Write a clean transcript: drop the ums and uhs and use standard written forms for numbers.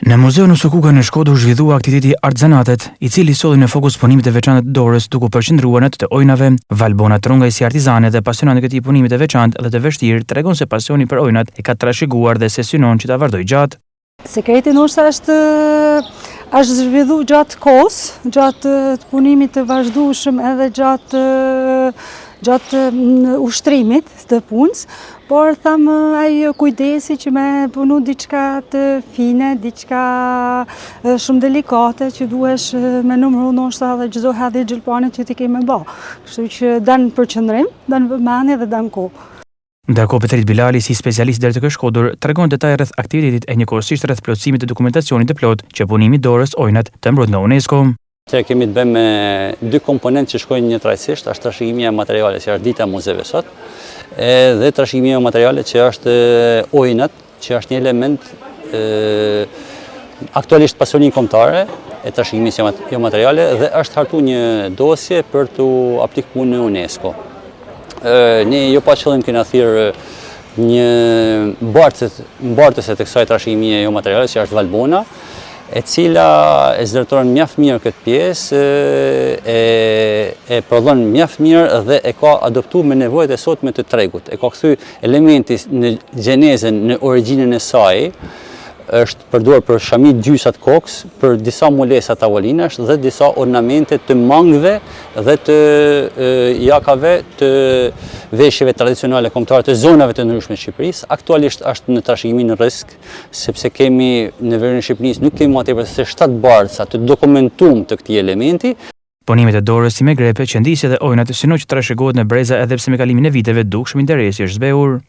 Në Muzeun Usukuka në Shkodër zhvillua aktiviteti Artzanatet, i cili solli në fokus punimet e veçanta të dorës, duke përqendruar në të ojnave. Valbona Trungaj, si artizane dhe pasionant e këtij punimi të veçantë dhe të vështirë, tregon se pasioni për ojnat e ka trashëguar dhe se synon që ta vazhdoj gjatë. Sekreti ndoshta është zhvillu gjatë kohës, gjatë të punimit të vazhdueshëm edhe gjatë ushtrimit të punës, por thamë ai kujdesi që me punu diçka të fine, diçka shumë delikate që duhesh me numëru ndoshta dhe çdo hedhje xhilpane që ti ke me bë. Kështu që dan përqendrim, dan vëmendje dhe dan kohë. Ndërkohë Petrit Bilali, si specialist deri tek Shkodër, tregon detaje rreth aktivitetit e njëkohësisht rreth plotësimit të dokumentacionit të plot që punimi i dorës ojnat të mbrojt nga UNESCO. Që kemi të bëjmë me dy komponentë që shkojnë njëtrajtësisht, është trashëgimia e materiale që është dita e muzeve sot, dhe trashëgimia e materiale që është ojnat, që është një element aktualisht pasionie kombëtare e trashëgimisë jo materiale dhe është hartu një dosje për të aplikuar në UNESCO. Ne jo pa qëllim kemi thirrë një mbartëse të kësaj trashëgimie jo materiale që është Valbona, e cila e zërtoron mjaft mirë këtë pjesë, e prodhon mjaft mirë dhe e ka adoptuar me nevojat e sotme të tregut. E ka kthy elementi në gjenezën, në origjinën e saj, është përdorur për shamit gjysat kokës, për disa molesa tavolinash dhe disa ornamente të mangëve dhe të jakave të veshjeve tradicionale kombëtare të zonave të ndryshme të Shqipërisë. Aktualisht është në trashëgimi në risk, sepse kemi në verinë e Shqipërisë nuk kemi më tepër se 7 bardha të dokumentuar të këtij elementi. Punimet e dorës si me grepe, qendisje dhe ojnat synojnë që trashëgohet në breza edhe pse me kalimin e viteve dukshëm interesi është zbehur.